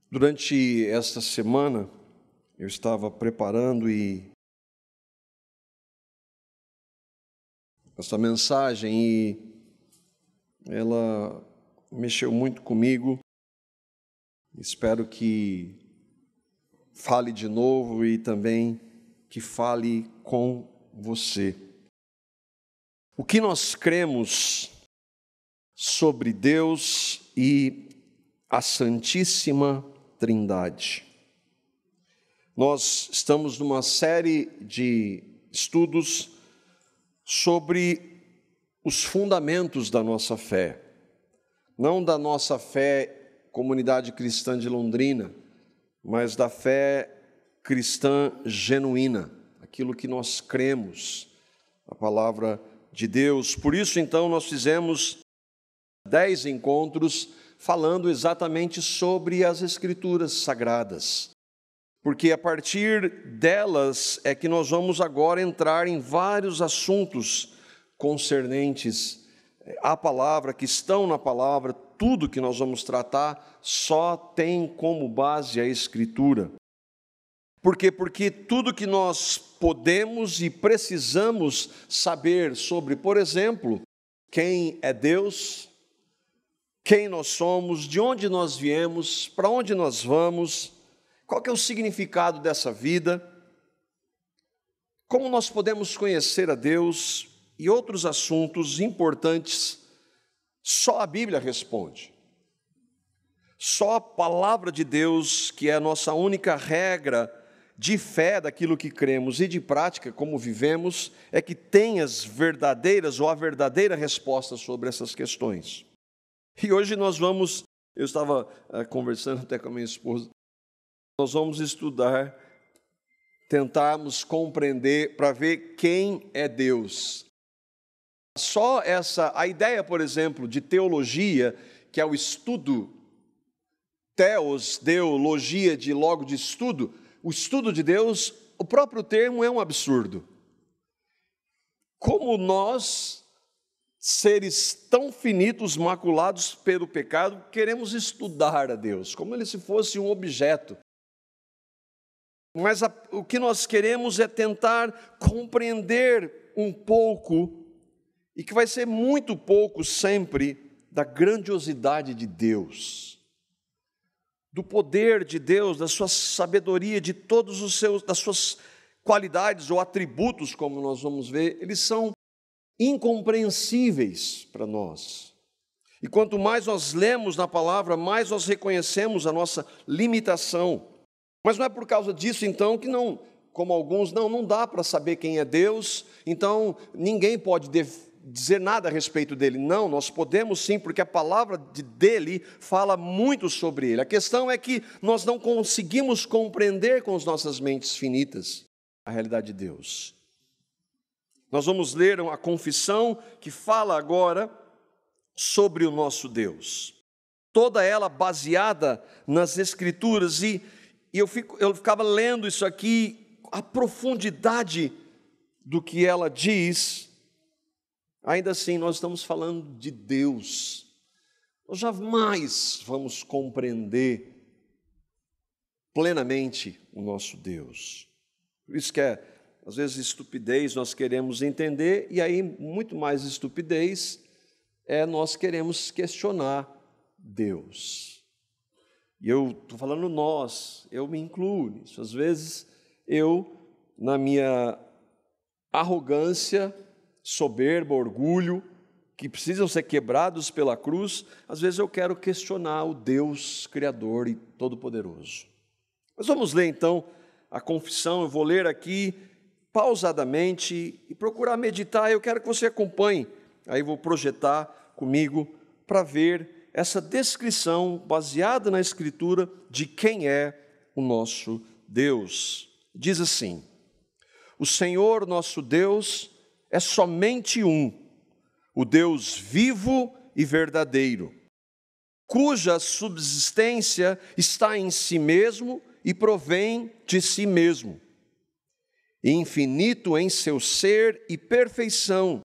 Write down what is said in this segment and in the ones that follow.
Durante esta semana, eu estava preparando essa mensagem e ela mexeu muito comigo. Espero que fale de novo e também que fale com você. O que nós cremos sobre Deus e a Santíssima Trindade? Nós estamos numa série de estudos sobre os fundamentos da nossa fé. Não da nossa fé, Comunidade Cristã de Londrina, mas da fé cristã genuína, aquilo que nós cremos, a palavra de Deus. Por isso, então, nós fizemos 10 encontros falando exatamente sobre as Escrituras Sagradas, porque a partir delas é que nós vamos agora entrar em vários assuntos concernentes à palavra, que estão na palavra. Tudo que nós vamos tratar só tem como base a Escritura. Por quê? Porque tudo que nós podemos e precisamos saber sobre, por exemplo, quem é Deus, quem nós somos, de onde nós viemos, para onde nós vamos, qual que é o significado dessa vida, como nós podemos conhecer a Deus e outros assuntos importantes, só a Bíblia responde. Só a palavra de Deus, que é a nossa única regra de fé daquilo que cremos e de prática como vivemos, é que tem as verdadeiras ou a verdadeira resposta sobre essas questões. E hoje eu estava conversando até com a minha esposa, nós vamos estudar, tentarmos compreender para ver quem é Deus. Só a ideia, por exemplo, de teologia, que é o estudo, theos, logia, de logo de estudo, o estudo de Deus, o próprio termo é um absurdo. Como nós, seres tão finitos, maculados pelo pecado, queremos estudar a Deus, como ele se fosse um objeto. Mas o que nós queremos é tentar compreender um pouco, e que vai ser muito pouco sempre, da grandiosidade de Deus, do poder de Deus, da sua sabedoria, de todos das suas qualidades ou atributos, como nós vamos ver. Eles são incompreensíveis para nós. E quanto mais nós lemos na palavra, mais nós reconhecemos a nossa limitação. Mas não é por causa disso, então, que não, como alguns, não dá para saber quem é Deus, então ninguém pode dizer nada a respeito dele. Não, nós podemos sim, porque a palavra dele fala muito sobre ele. A questão é que nós não conseguimos compreender com as nossas mentes finitas a realidade de Deus. Nós vamos ler a confissão que fala agora sobre o nosso Deus. Toda ela baseada nas Escrituras, e eu ficava lendo isso aqui, a profundidade do que ela diz. Ainda assim, nós estamos falando de Deus. Nós jamais vamos compreender plenamente o nosso Deus. Por isso que às vezes, estupidez nós queremos entender, e aí, muito mais estupidez, nós queremos questionar Deus. E eu estou falando nós, eu me incluo nisso. Às vezes, na minha arrogância, soberba, orgulho, que precisam ser quebrados pela cruz, às vezes eu quero questionar o Deus Criador e Todo-Poderoso. Mas vamos ler então a confissão. Eu vou ler aqui pausadamente e procurar meditar. Eu quero que você acompanhe, aí vou projetar comigo para ver essa descrição baseada na Escritura de quem é o nosso Deus. Diz assim: o Senhor nosso Deus é somente um, o Deus vivo e verdadeiro, cuja subsistência está em si mesmo e provém de si mesmo, e infinito em seu ser e perfeição,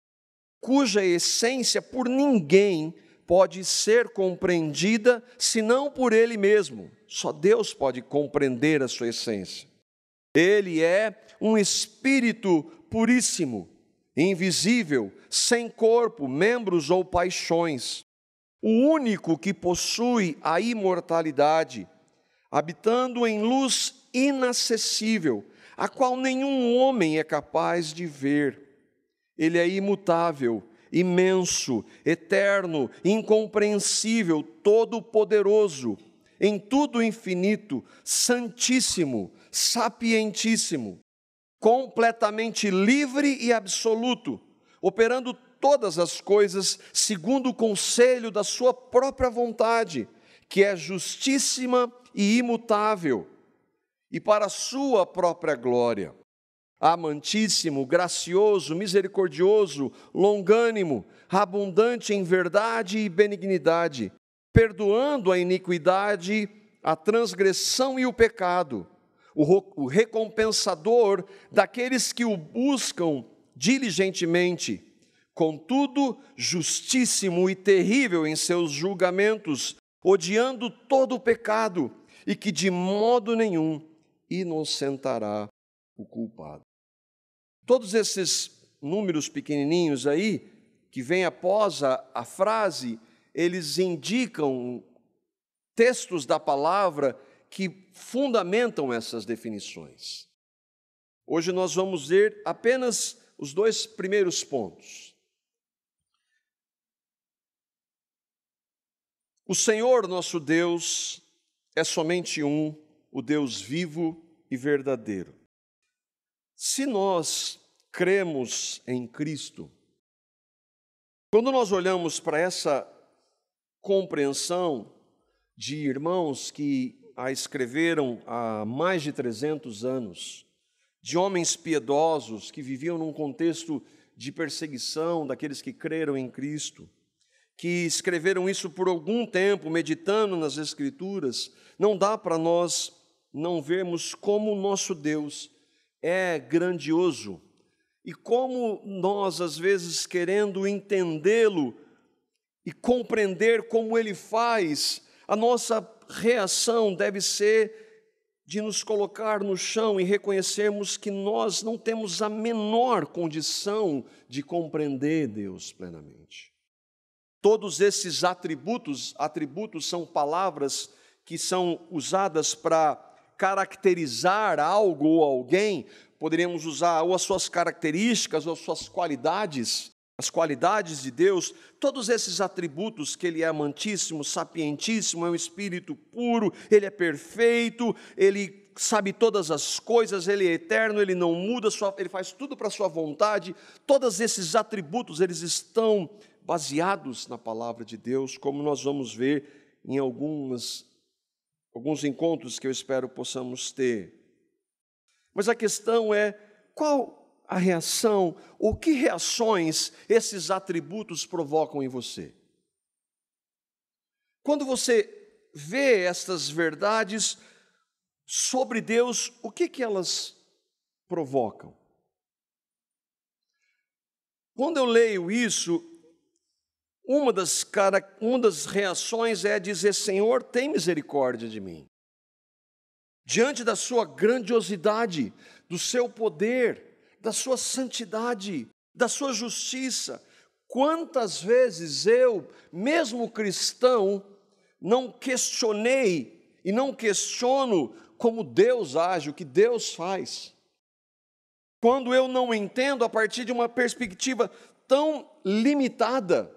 cuja essência por ninguém pode ser compreendida senão por Ele mesmo. Só Deus pode compreender a sua essência. Ele é um espírito puríssimo, invisível, sem corpo, membros ou paixões. O único que possui a imortalidade, habitando em luz inacessível, a qual nenhum homem é capaz de ver. Ele é imutável, imenso, eterno, incompreensível, todo-poderoso, em tudo infinito, santíssimo, sapientíssimo, completamente livre e absoluto, operando todas as coisas segundo o conselho da sua própria vontade, que é justíssima e imutável, e para a sua própria glória. Amantíssimo, gracioso, misericordioso, longânimo, abundante em verdade e benignidade, perdoando a iniquidade, a transgressão e o pecado, o recompensador daqueles que o buscam diligentemente, contudo, justíssimo e terrível em seus julgamentos, odiando todo o pecado, e que de modo nenhum inocentará o culpado. Todos esses números pequenininhos aí, que vem após a frase, eles indicam textos da palavra que fundamentam essas definições. Hoje nós vamos ver apenas os 2 primeiros pontos. O Senhor nosso Deus é somente um, o Deus vivo e verdadeiro. Se nós cremos em Cristo, quando nós olhamos para essa compreensão de irmãos que a escreveram há mais de 300 anos, de homens piedosos que viviam num contexto de perseguição daqueles que creram em Cristo, que escreveram isso por algum tempo, meditando nas Escrituras, não dá para nós não vermos como o nosso Deus é grandioso e como nós, às vezes, querendo entendê-lo e compreender como Ele faz, a nossa reação deve ser de nos colocar no chão e reconhecermos que nós não temos a menor condição de compreender Deus plenamente. Todos esses atributos são palavras que são usadas para caracterizar algo ou alguém. Poderíamos usar ou as suas características ou as suas qualidades, as qualidades de Deus. Todos esses atributos, que Ele é amantíssimo, sapientíssimo, é um espírito puro, Ele é perfeito, Ele sabe todas as coisas, Ele é eterno, Ele não muda, Ele faz tudo para a sua vontade. Todos esses atributos, eles estão baseados na palavra de Deus, como nós vamos ver em alguns encontros que eu espero possamos ter. Mas a questão é, qual a reação, ou que reações esses atributos provocam em você? Quando você vê estas verdades sobre Deus, o que elas provocam? Quando eu leio isso, uma das reações é dizer: Senhor, tem misericórdia de mim. Diante da sua grandiosidade, do seu poder, da sua santidade, da sua justiça, quantas vezes eu, mesmo cristão, não questionei e não questiono como Deus age, o que Deus faz. Quando eu não entendo a partir de uma perspectiva tão limitada,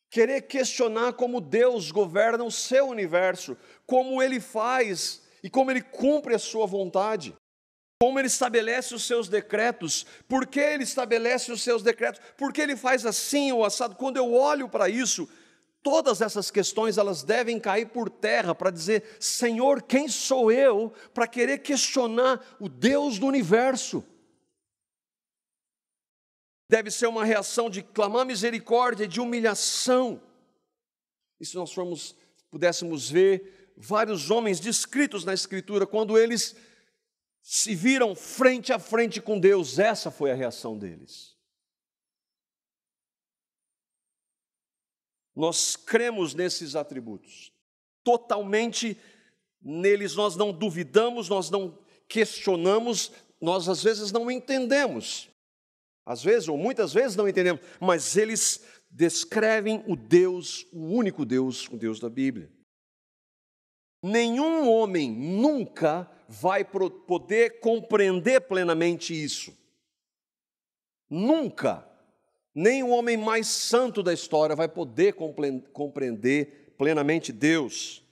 querer questionar como Deus governa o seu universo, como Ele faz e como Ele cumpre a sua vontade, como Ele estabelece os seus decretos, por que Ele estabelece os seus decretos, por que Ele faz assim ou assado. Quando eu olho para isso, todas essas questões elas devem cair por terra para dizer: Senhor, quem sou eu para querer questionar o Deus do universo? Deve ser uma reação de clamar misericórdia, de humilhação. E se nós pudéssemos ver vários homens descritos na Escritura, quando eles se viram frente a frente com Deus, essa foi a reação deles. Nós cremos nesses atributos. Totalmente neles nós não duvidamos, nós não questionamos, nós às vezes não entendemos. Às vezes, ou muitas vezes não entendemos, mas eles descrevem o Deus, o único Deus, o Deus da Bíblia. Nenhum homem nunca vai poder compreender plenamente isso. Nunca. Nem o homem mais santo da história vai poder compreender plenamente Deus.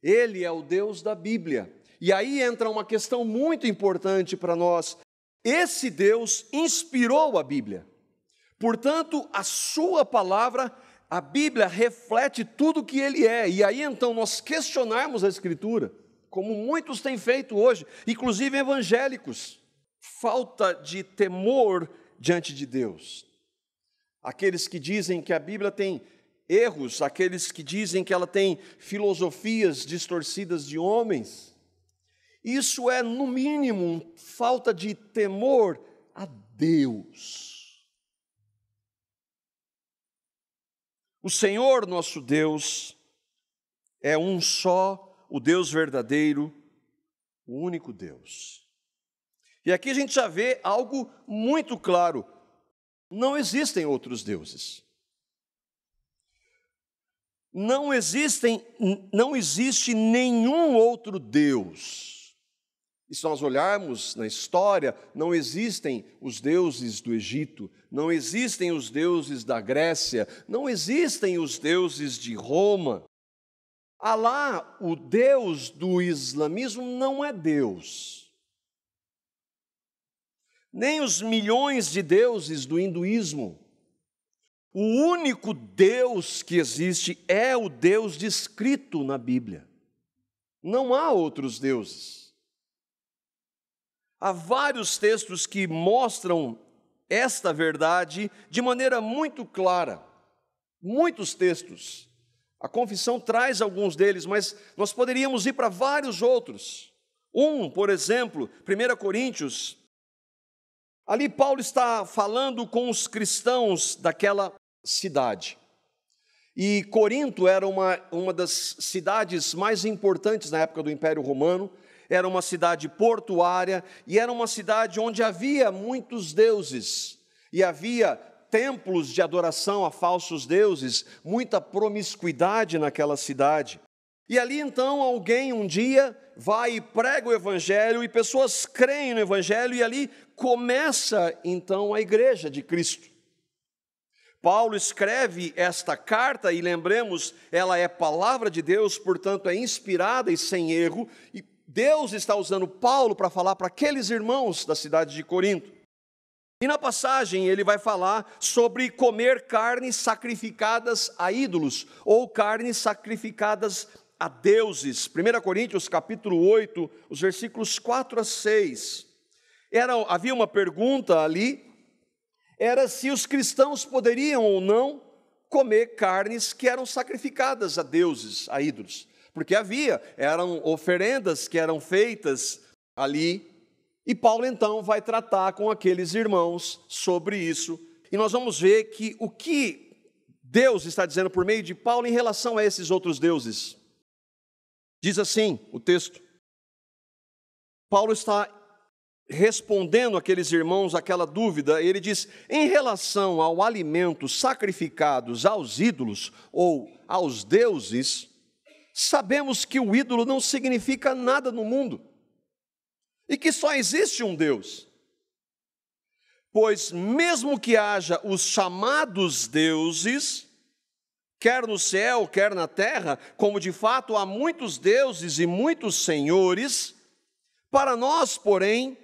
Ele é o Deus da Bíblia. E aí entra uma questão muito importante para nós. Esse Deus inspirou a Bíblia. Portanto, a sua palavra, a Bíblia reflete tudo o que ele é. E aí então nós questionarmos a Escritura, como muitos têm feito hoje, inclusive evangélicos. Falta de temor diante de Deus. Aqueles que dizem que a Bíblia tem erros, aqueles que dizem que ela tem filosofias distorcidas de homens. Isso é, no mínimo, falta de temor a Deus. O Senhor nosso Deus é um só, o Deus verdadeiro, o único Deus. E aqui a gente já vê algo muito claro. Não existem outros deuses. Não existe nenhum outro Deus. E se nós olharmos na história, não existem os deuses do Egito, não existem os deuses da Grécia, não existem os deuses de Roma. Alá, o Deus do islamismo, não é Deus. Nem os milhões de deuses do hinduísmo. O único Deus que existe é o Deus descrito na Bíblia. Não há outros deuses. Há vários textos que mostram esta verdade de maneira muito clara. Muitos textos. A confissão traz alguns deles, mas nós poderíamos ir para vários outros. Por exemplo, 1 Coríntios. Ali Paulo está falando com os cristãos daquela cidade. E Corinto era uma das cidades mais importantes na época do Império Romano, era uma cidade portuária e era uma cidade onde havia muitos deuses e havia templos de adoração a falsos deuses, muita promiscuidade naquela cidade. E ali então alguém um dia vai e prega o Evangelho e pessoas creem no Evangelho e ali começa então a igreja de Cristo. Paulo escreve esta carta e lembremos, ela é palavra de Deus, portanto é inspirada e sem erro, e Deus está usando Paulo para falar para aqueles irmãos da cidade de Corinto. E na passagem ele vai falar sobre comer carnes sacrificadas a ídolos, ou carnes sacrificadas a deuses. 1 Coríntios capítulo 8, os versículos 4 a 6. Havia uma pergunta ali, era se os cristãos poderiam ou não comer carnes que eram sacrificadas a deuses, a ídolos. Porque eram oferendas que eram feitas ali, e Paulo então vai tratar com aqueles irmãos sobre isso. E nós vamos ver que o que Deus está dizendo por meio de Paulo em relação a esses outros deuses. Diz assim o texto. Paulo está respondendo àqueles irmãos aquela dúvida, ele diz, em relação ao alimento sacrificados aos ídolos ou aos deuses, sabemos que o ídolo não significa nada no mundo e que só existe um Deus. Pois mesmo que haja os chamados deuses, quer no céu, quer na terra, como de fato há muitos deuses e muitos senhores, para nós, porém,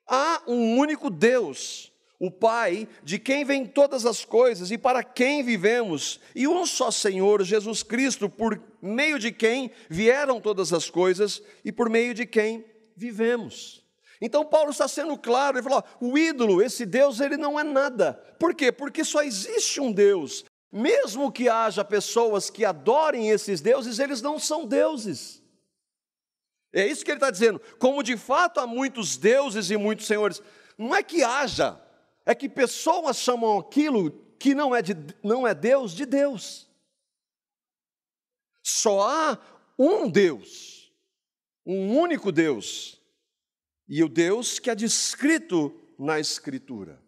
há um único Deus, o Pai, de quem vêm todas as coisas e para quem vivemos, e um só Senhor, Jesus Cristo, por meio de quem vieram todas as coisas e por meio de quem vivemos. Então Paulo está sendo claro, ele falou, o ídolo, esse Deus, ele não é nada. Por quê? Porque só existe um Deus. Mesmo que haja pessoas que adorem esses deuses, eles não são deuses. É isso que ele está dizendo. Como de fato há muitos deuses e muitos senhores, não é que haja, é que pessoas chamam aquilo que não é Deus de Deus. Só há um Deus, um único Deus, e o Deus que é descrito na Escritura.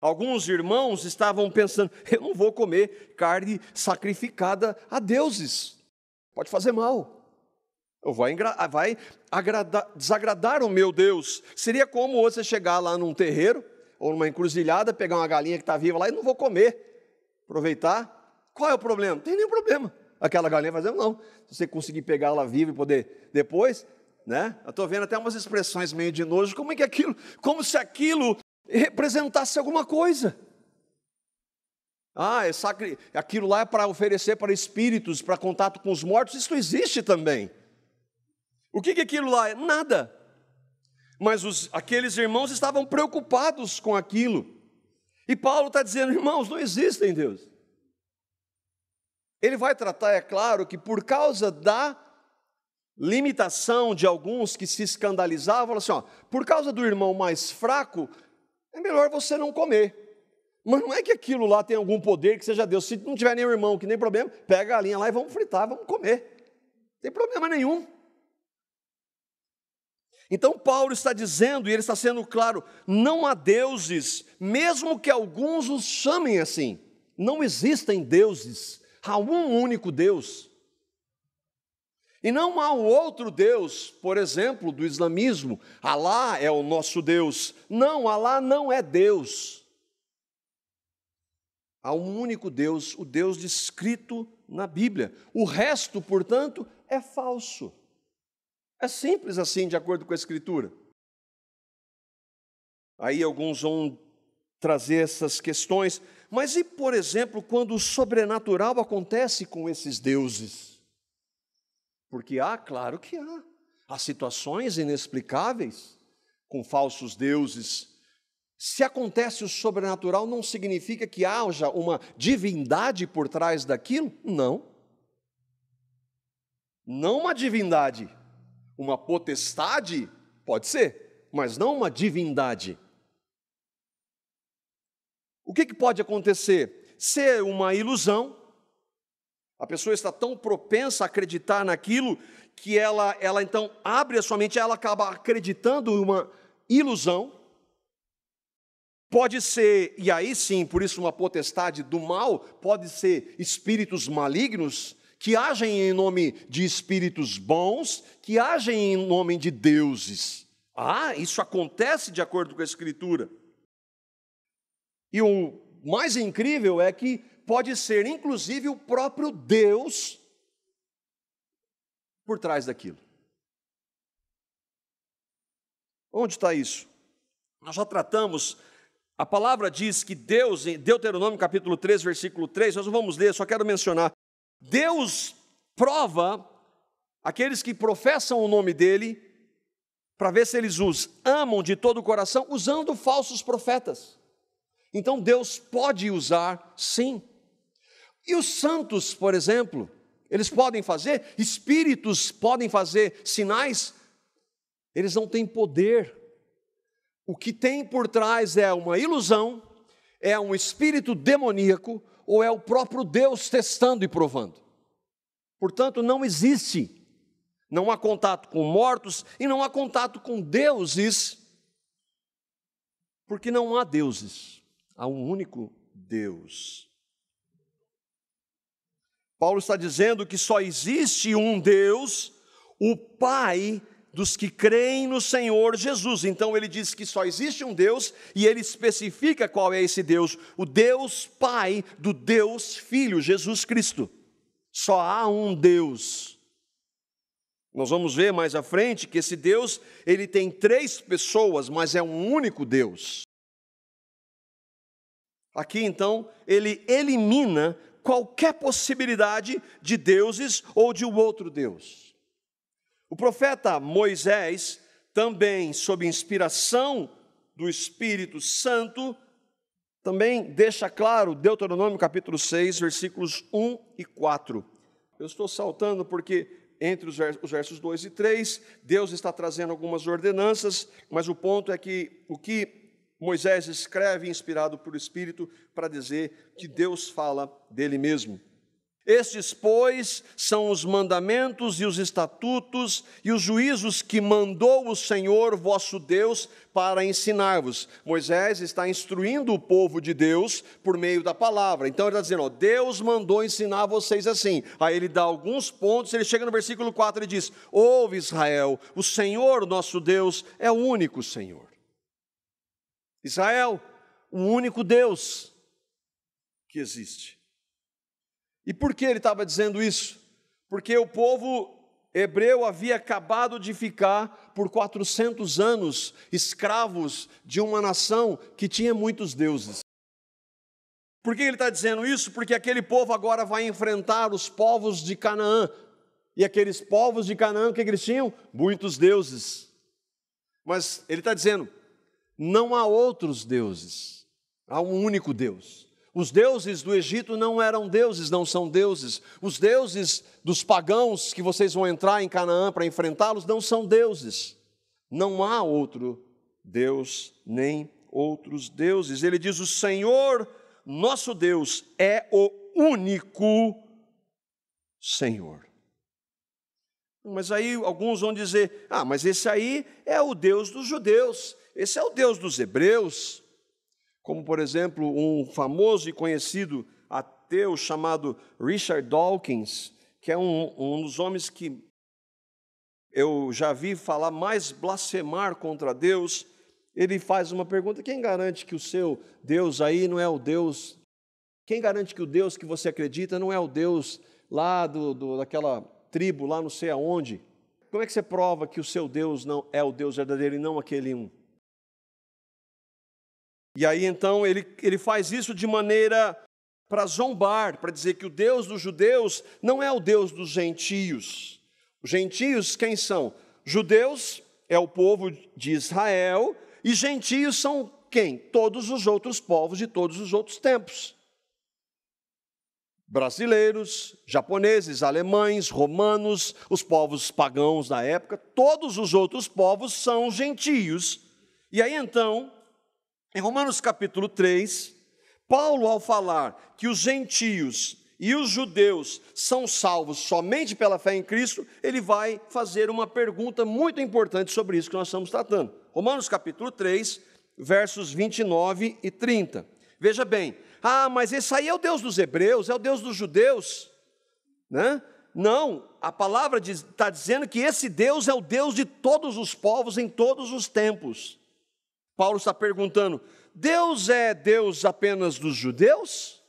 Alguns irmãos estavam pensando, eu não vou comer carne sacrificada a deuses, pode fazer mal. Vai desagradar o meu Deus. Seria como você chegar lá num terreiro, ou numa encruzilhada, pegar uma galinha que está viva lá e não vou comer, aproveitar. Qual é o problema? Não tem nenhum problema. Aquela galinha vai dizer, não, se você conseguir pegar ela viva e poder depois, né? Eu estou vendo até umas expressões meio de nojo, como é que aquilo, como se aquilo representasse alguma coisa. Aquilo lá é para oferecer para espíritos, para contato com os mortos, isso existe também. O que aquilo lá é? Nada. Mas aqueles irmãos estavam preocupados com aquilo. E Paulo está dizendo, irmãos, não existem Deus. Ele vai tratar, é claro, que por causa da limitação de alguns que se escandalizavam, assim, por causa do irmão mais fraco, é melhor você não comer. Mas não é que aquilo lá tem algum poder que seja Deus. Se não tiver nenhum irmão que nem problema, pega a galinha lá e vamos fritar, vamos comer. Não tem problema nenhum. Então Paulo está dizendo, e ele está sendo claro, não há deuses, mesmo que alguns os chamem assim. Não existem deuses, há um único Deus. E não há um outro Deus, por exemplo, do islamismo, Alá é o nosso Deus. Não, Alá não é Deus. Há um único Deus, o Deus descrito na Bíblia. O resto, portanto, é falso. É simples assim, de acordo com a Escritura. Aí alguns vão trazer essas questões. Mas e, por exemplo, quando o sobrenatural acontece com esses deuses? Porque claro que há. Há situações inexplicáveis com falsos deuses. Se acontece o sobrenatural, não significa que haja uma divindade por trás daquilo? Não. Não uma divindade. Uma potestade? Pode ser, mas não uma divindade. O que pode acontecer? Ser uma ilusão. A pessoa está tão propensa a acreditar naquilo que ela então abre a sua mente, ela acaba acreditando em uma ilusão. Pode ser, e aí sim, por isso uma potestade do mal, pode ser espíritos malignos, que agem em nome de espíritos bons, que agem em nome de deuses. Isso acontece de acordo com a Escritura. E o mais incrível é que pode ser, inclusive, o próprio Deus por trás daquilo. Onde está isso? Nós já tratamos, a palavra diz que Deus, em Deuteronômio capítulo 3, versículo 3, nós não vamos ler, só quero mencionar. Deus prova aqueles que professam o nome dele, para ver se eles os amam de todo o coração, usando falsos profetas. Então Deus pode usar, sim. E os santos, por exemplo, eles podem fazer, espíritos podem fazer sinais, eles não têm poder. O que tem por trás é uma ilusão, é um espírito demoníaco, ou é o próprio Deus testando e provando. Portanto, não existe, não há contato com mortos e não há contato com deuses, porque não há deuses, há um único Deus. Paulo está dizendo que só existe um Deus, o Pai dos que creem no Senhor Jesus. Então ele diz que só existe um Deus e ele especifica qual é esse Deus, o Deus Pai do Deus Filho, Jesus Cristo. Só há um Deus. Nós vamos ver mais à frente que esse Deus, ele tem 3 pessoas, mas é um único Deus. Aqui então, ele elimina qualquer possibilidade de deuses ou de um outro Deus. O profeta Moisés, também sob inspiração do Espírito Santo, também deixa claro, Deuteronômio capítulo 6, versículos 1 e 4. Eu estou saltando porque entre os versos 2 e 3, Deus está trazendo algumas ordenanças, mas o ponto é que o que Moisés escreve, inspirado por Espírito, para dizer que Deus fala dele mesmo. Estes, pois, são os mandamentos e os estatutos e os juízos que mandou o Senhor vosso Deus para ensinar-vos. Moisés está instruindo o povo de Deus por meio da palavra. Então ele está dizendo, Deus mandou ensinar vocês assim. Aí ele dá alguns pontos, ele chega no versículo 4 e diz, ouve Israel, o Senhor nosso Deus é o único Senhor. Israel, o único Deus que existe. E por que ele estava dizendo isso? Porque o povo hebreu havia acabado de ficar por 400 anos escravos de uma nação que tinha muitos deuses. Por que ele está dizendo isso? Porque aquele povo agora vai enfrentar os povos de Canaã. E aqueles povos de Canaã, o que eles tinham? Muitos deuses. Mas ele está dizendo, não há outros deuses, há um único Deus. Os deuses do Egito não eram deuses, não são deuses. Os deuses dos pagãos que vocês vão entrar em Canaã para enfrentá-los não são deuses. Não há outro Deus, nem outros deuses. Ele diz, o Senhor, nosso Deus, é o único Senhor. Mas aí alguns vão dizer, mas esse aí é o Deus dos judeus, esse é o Deus dos hebreus. Como, por exemplo, um famoso e conhecido ateu chamado Richard Dawkins, que é um dos homens que eu já vi falar mais blasfemar contra Deus. Ele faz uma pergunta, quem garante que o seu Deus aí não é o Deus? Quem garante que o Deus que você acredita não é o Deus lá daquela tribo, lá não sei aonde? Como é que você prova que o seu Deus não é o Deus verdadeiro e não aquele um? E aí, então, ele faz isso de maneira para zombar, para dizer que o Deus dos judeus não é o Deus dos gentios. Os gentios, quem são? Judeus é o povo de Israel, e gentios são quem? Todos os outros povos de todos os outros tempos. Brasileiros, japoneses, alemães, romanos, os povos pagãos da época, todos os outros povos são gentios. E aí, então, em Romanos capítulo 3, Paulo, ao falar que os gentios e os judeus são salvos somente pela fé em Cristo, ele vai fazer uma pergunta muito importante sobre isso que nós estamos tratando. Romanos capítulo 3, versos 29 e 30. Veja bem, mas esse aí é o Deus dos hebreus, é o Deus dos judeus, né? Não, a palavra está dizendo que esse Deus é o Deus de todos os povos em todos os tempos. Paulo está perguntando, Deus é Deus apenas dos judeus?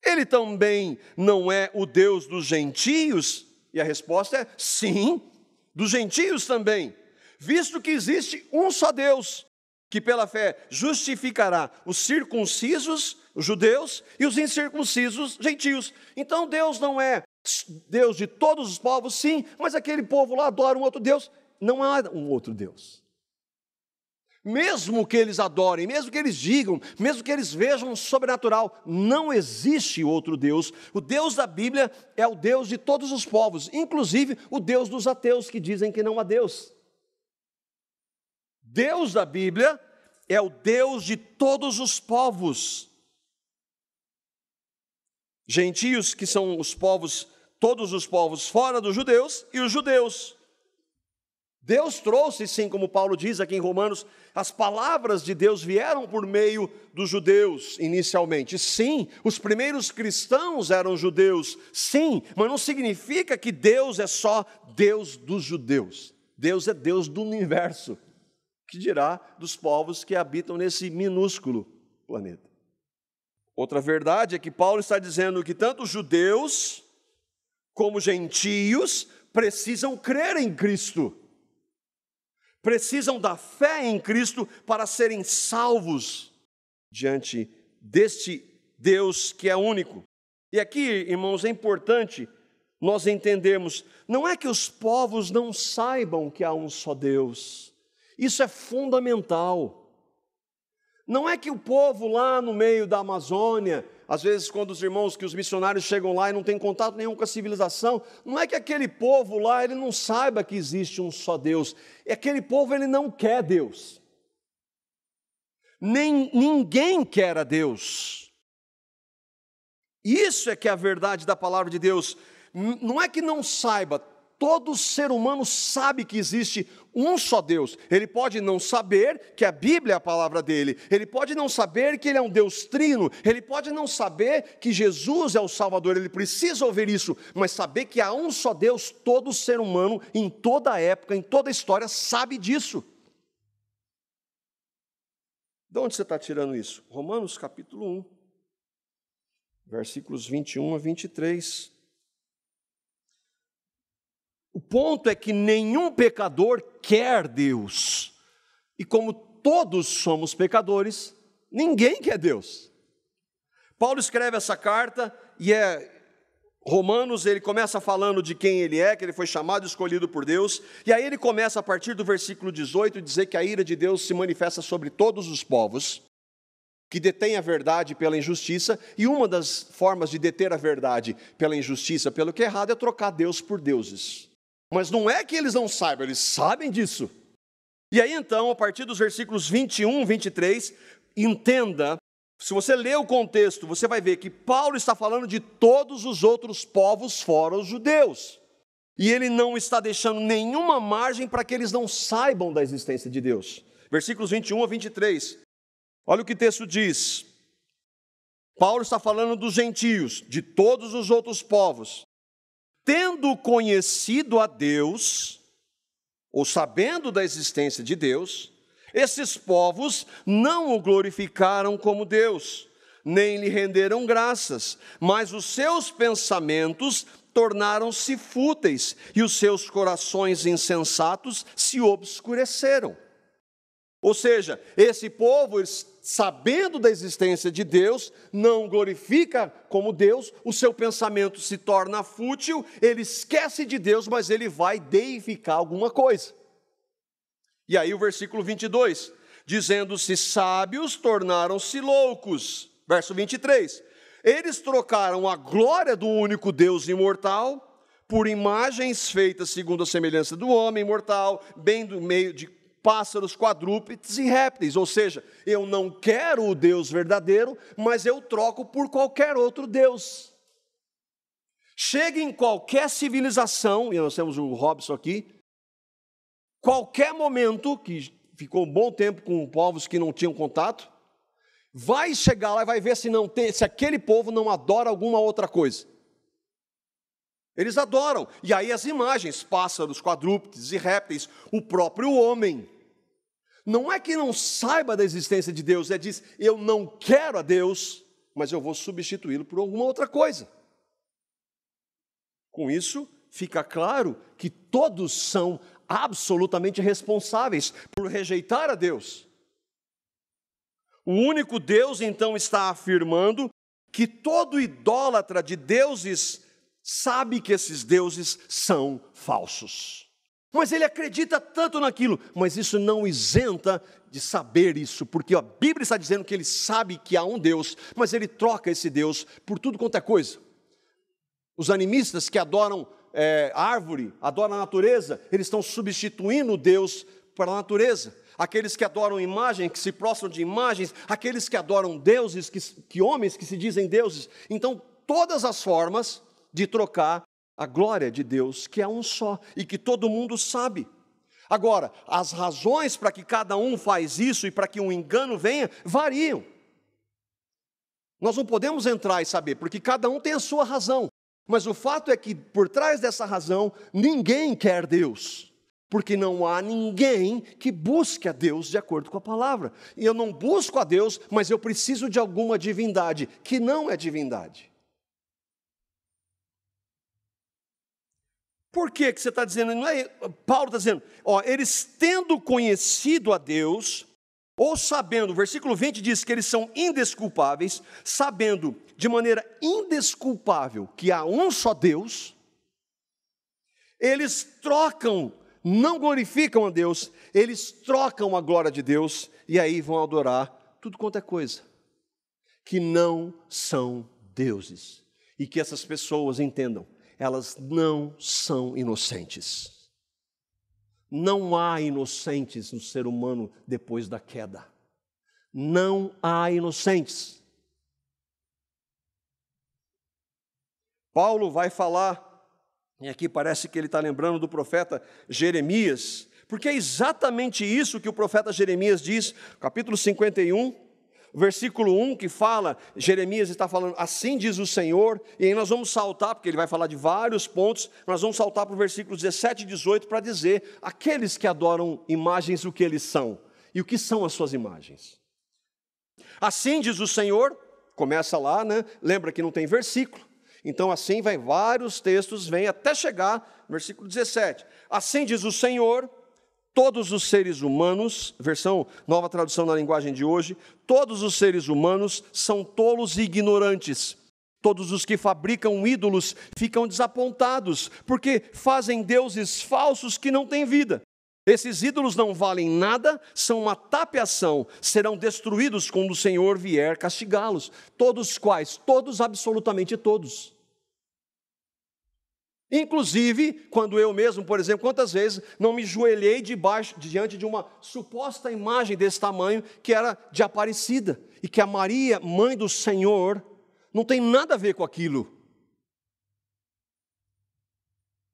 Ele também não é o Deus dos gentios? E a resposta é sim, dos gentios também, visto que existe um só Deus, que pela fé justificará os circuncisos, os judeus, e os incircuncisos, gentios. Então Deus não é Deus de todos os povos, sim, mas aquele povo lá adora um outro Deus. Não há um outro Deus. Mesmo que eles adorem, mesmo que eles digam, mesmo que eles vejam sobrenatural, não existe outro Deus. O Deus da Bíblia é o Deus de todos os povos, inclusive o Deus dos ateus que dizem que não há Deus. Deus da Bíblia é o Deus de todos os povos. Gentios, que são os povos, todos os povos fora dos judeus, e os judeus. Deus trouxe, sim, como Paulo diz aqui em Romanos, as palavras de Deus vieram por meio dos judeus inicialmente. Sim, os primeiros cristãos eram judeus, sim, mas não significa que Deus é só Deus dos judeus. Deus é Deus do universo, que dirá dos povos que habitam nesse minúsculo planeta. Outra verdade é que Paulo está dizendo que tanto judeus como gentios precisam crer em Cristo. Precisam da fé em Cristo para serem salvos diante deste Deus que é único. E aqui, irmãos, é importante nós entendermos, não é que os povos não saibam que há um só Deus, isso é fundamental. Não é que o povo lá no meio da Amazônia, às vezes quando os irmãos, que os missionários chegam lá e não têm contato nenhum com a civilização, não é que aquele povo lá, ele não saiba que existe um só Deus, aquele povo, ele não quer Deus. Ninguém quer a Deus. Isso é que é a verdade da palavra de Deus. Não é que não saiba, todo ser humano sabe que existe um só Deus. Ele pode não saber que a Bíblia é a palavra dele, ele pode não saber que ele é um Deus trino, ele pode não saber que Jesus é o Salvador, ele precisa ouvir isso, mas saber que há um só Deus, todo ser humano, em toda época, em toda história, sabe disso. De onde você está tirando isso? Romanos capítulo 1, versículos 21 a 23. O ponto é que nenhum pecador quer Deus. E como todos somos pecadores, ninguém quer Deus. Paulo escreve essa carta e Romanos, ele começa falando de quem ele é, que ele foi chamado e escolhido por Deus. E aí ele começa a partir do versículo 18 dizer que a ira de Deus se manifesta sobre todos os povos, que detém a verdade pela injustiça. E uma das formas de deter a verdade pela injustiça, pelo que é errado, é trocar Deus por deuses. Mas não é que eles não saibam, eles sabem disso. E aí então, a partir dos versículos 21, 23, entenda, se você ler o contexto, você vai ver que Paulo está falando de todos os outros povos fora os judeus. E ele não está deixando nenhuma margem para que eles não saibam da existência de Deus. Versículos 21 a 23. Olha o que o texto diz. Paulo está falando dos gentios, de todos os outros povos. Tendo conhecido a Deus, ou sabendo da existência de Deus, esses povos não o glorificaram como Deus, nem lhe renderam graças, mas os seus pensamentos tornaram-se fúteis, e os seus corações insensatos se obscureceram. Ou seja, esse povo, sabendo da existência de Deus, não glorifica como Deus, o seu pensamento se torna fútil, ele esquece de Deus, mas ele vai deificar alguma coisa. E aí o versículo 22, dizendo-se sábios, tornaram-se loucos. Verso 23, eles trocaram a glória do único Deus imortal por imagens feitas segundo a semelhança do homem mortal, bem do meio de pássaros, quadrúpedes e répteis, ou seja, eu não quero o Deus verdadeiro, mas eu troco por qualquer outro Deus. Chega em qualquer civilização, e nós temos o Robson aqui, qualquer momento, que ficou um bom tempo com povos que não tinham contato, vai chegar lá e vai ver se aquele povo não adora alguma outra coisa. Eles adoram. E aí as imagens, pássaros, quadrúpedes e répteis, o próprio homem. Não é que não saiba da existência de Deus, diz, eu não quero a Deus, mas eu vou substituí-lo por alguma outra coisa. Com isso, fica claro que todos são absolutamente responsáveis por rejeitar a Deus. O único Deus, então, está afirmando que todo idólatra de deuses sabe que esses deuses são falsos. Mas ele acredita tanto naquilo, mas isso não isenta de saber isso, porque a Bíblia está dizendo que ele sabe que há um Deus, mas ele troca esse Deus por tudo quanto é coisa. Os animistas que adoram árvore, adoram a natureza, eles estão substituindo Deus para a natureza. Aqueles que adoram imagem, que se prostram de imagens, aqueles que adoram deuses, que homens que se dizem deuses. Então, todas as formas de trocar a glória de Deus, que é um só, e que todo mundo sabe. Agora, as razões para que cada um faz isso e para que um engano venha, variam. Nós não podemos entrar e saber, porque cada um tem a sua razão. Mas o fato é que, por trás dessa razão, ninguém quer Deus. Porque não há ninguém que busque a Deus de acordo com a palavra. E eu não busco a Deus, mas eu preciso de alguma divindade, que não é divindade. Por que você está dizendo? Não é, Paulo está dizendo, eles tendo conhecido a Deus, ou sabendo, o versículo 20 diz que eles são indesculpáveis, sabendo de maneira indesculpável que há um só Deus, eles trocam, não glorificam a Deus, eles trocam a glória de Deus, e aí vão adorar tudo quanto é coisa, que não são deuses, e que essas pessoas entendam, elas não são inocentes. Não há inocentes no ser humano depois da queda. Não há inocentes. Paulo vai falar, e aqui parece que ele está lembrando do profeta Jeremias, porque é exatamente isso que o profeta Jeremias diz, capítulo 51, versículo 1, que fala, Jeremias está falando, assim diz o Senhor, e aí nós vamos saltar, porque ele vai falar de vários pontos, nós vamos saltar para o versículo 17 e 18 para dizer, aqueles que adoram imagens, o que eles são, e o que são as suas imagens. Assim diz o Senhor, começa lá, né? Lembra que não tem versículo, então assim vai vários textos, vem até chegar no versículo 17. Assim diz o Senhor, todos os seres humanos, versão nova tradução na linguagem de hoje, todos os seres humanos são tolos e ignorantes. Todos os que fabricam ídolos ficam desapontados, porque fazem deuses falsos que não têm vida. Esses ídolos não valem nada, são uma tapeação, serão destruídos quando o Senhor vier castigá-los. Todos quais? Todos, absolutamente todos. Inclusive, quando eu mesmo, por exemplo, quantas vezes não me joelhei diante de uma suposta imagem desse tamanho, que era de Aparecida, e que a Maria, mãe do Senhor, não tem nada a ver com aquilo.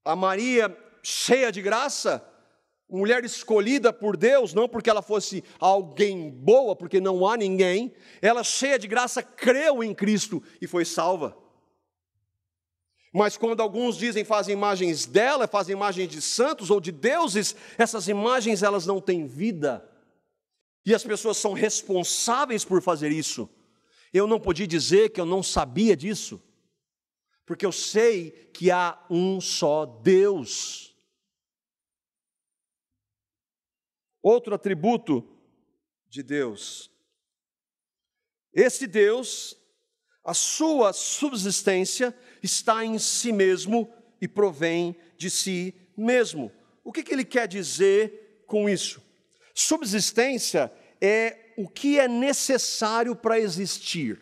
A Maria, cheia de graça, mulher escolhida por Deus, não porque ela fosse alguém boa, porque não há ninguém, ela cheia de graça creu em Cristo e foi salva. Mas quando alguns dizem fazem imagens dela, fazem imagens de santos ou de deuses, essas imagens elas não têm vida. E as pessoas são responsáveis por fazer isso. Eu não podia dizer que eu não sabia disso, porque eu sei que há um só Deus. Outro atributo de Deus. Esse Deus, a sua subsistência está em si mesmo e provém de si mesmo. O que ele quer dizer com isso? Subsistência é o que é necessário para existir.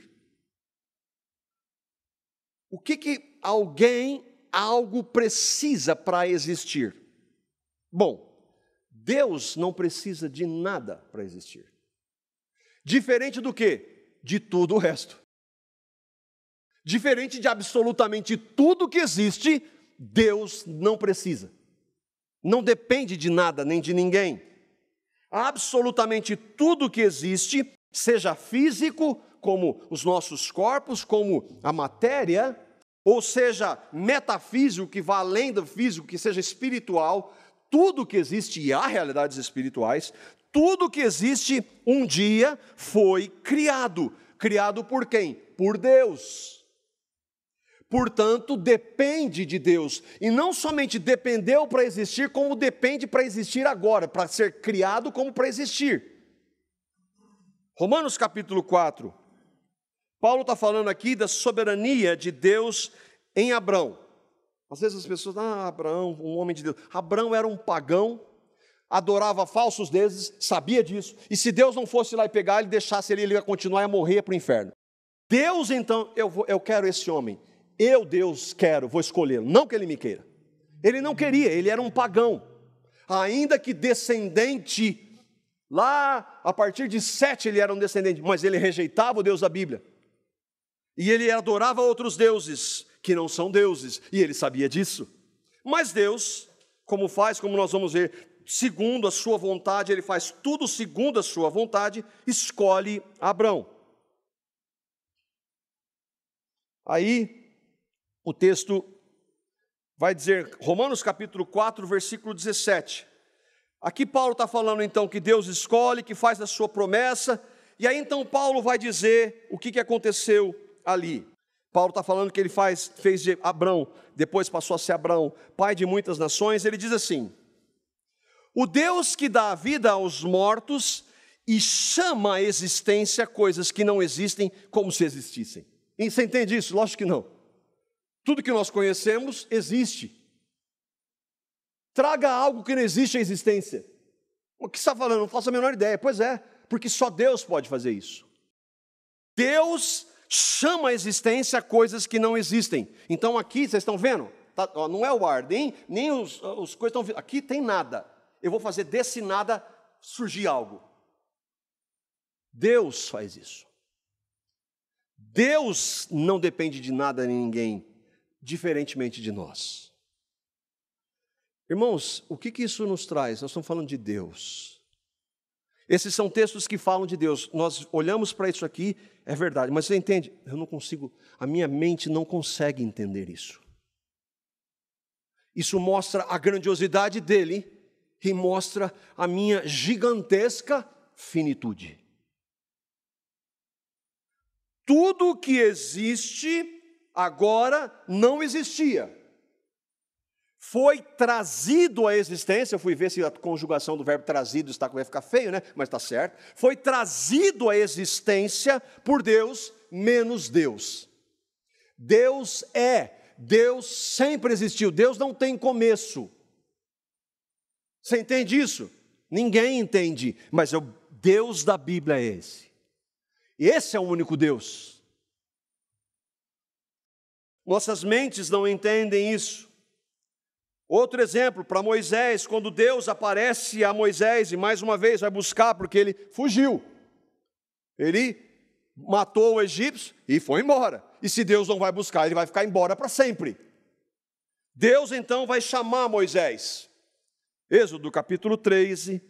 O que algo precisa para existir? Bom, Deus não precisa de nada para existir. Diferente do quê? De tudo o resto. Diferente de absolutamente tudo que existe, Deus não precisa. Não depende de nada nem de ninguém. Absolutamente tudo que existe, seja físico, como os nossos corpos, como a matéria, ou seja metafísico, que vá além do físico, que seja espiritual, tudo que existe, e há realidades espirituais, tudo que existe um dia foi criado. Criado por quem? Por Deus. Portanto, depende de Deus. E não somente dependeu para existir, como depende para existir agora, para ser criado como para existir. Romanos capítulo 4. Paulo está falando aqui da soberania de Deus em Abrão. Às vezes as pessoas, Abraão, um homem de Deus. Abrão era um pagão, adorava falsos deuses, sabia disso. E se Deus não fosse lá e pegar, ele deixasse ele ia continuar a morrer para o inferno. Deus, então, eu quero esse homem. Eu, Deus, vou escolhê-lo, não que ele me queira. Ele não queria, ele era um pagão. Ainda que descendente, lá a partir de 7 ele era um descendente, mas ele rejeitava o Deus da Bíblia. E ele adorava outros deuses, que não são deuses, e ele sabia disso. Mas Deus, como nós vamos ver, segundo a sua vontade, ele faz tudo segundo a sua vontade, escolhe Abrão. Aí, o texto vai dizer, Romanos capítulo 4, versículo 17. Aqui Paulo está falando então que Deus escolhe, que faz a sua promessa, e aí então Paulo vai dizer o que aconteceu ali. Paulo está falando que ele fez de Abrão, depois passou a ser Abrão, pai de muitas nações. Ele diz assim, o Deus que dá a vida aos mortos e chama à existência coisas que não existem como se existissem. E você entende isso? Lógico que não. Tudo que nós conhecemos existe. Traga algo que não existe à existência. O que você está falando? Não faço a menor ideia. Pois é, porque só Deus pode fazer isso. Deus chama à existência coisas que não existem. Então aqui, vocês estão vendo? Não é o ar, nem os coisas estão vendo. Aqui tem nada. Eu vou fazer desse nada surgir algo. Deus faz isso. Deus não depende de nada nem ninguém. diferentemente de nós. Irmãos, o que isso nos traz? Nós estamos falando de Deus. Esses são textos que falam de Deus. Nós olhamos para isso aqui, é verdade, mas você entende? Eu não consigo, a minha mente não consegue entender isso. Isso mostra a grandiosidade dele e mostra a minha gigantesca finitude. Tudo que existe agora não existia. Foi trazido à existência, eu fui ver se a conjugação do verbo trazido vai ficar feio, né? Mas está certo. Foi trazido à existência por Deus, menos Deus. Deus sempre existiu, Deus não tem começo. Você entende isso? Ninguém entende, mas o Deus da Bíblia é esse. E esse é o único Deus. Nossas mentes não entendem isso. Outro exemplo, para Moisés, quando Deus aparece a Moisés e mais uma vez vai buscar, porque ele fugiu. Ele matou o egípcio e foi embora. E se Deus não vai buscar, ele vai ficar embora para sempre. Deus então vai chamar Moisés. Êxodo capítulo 3,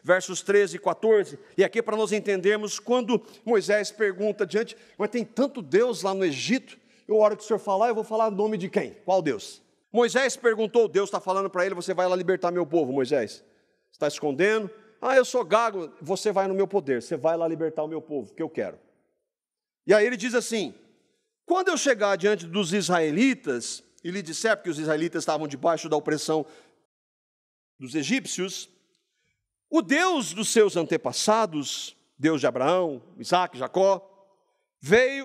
versos 13 e 14. E aqui para nós entendermos, quando Moisés pergunta mas tem tanto Deus lá no Egito, a hora que o senhor falar, eu vou falar o nome de quem? Qual Deus? Moisés perguntou, Deus está falando para ele, você vai lá libertar meu povo, Moisés. Você está escondendo? Eu sou gago, você vai no meu poder, você vai lá libertar o meu povo, que eu quero. E aí ele diz assim, quando eu chegar diante dos israelitas, e lhe disser, porque os israelitas estavam debaixo da opressão dos egípcios, o Deus dos seus antepassados, Deus de Abraão, Isaac, Jacó,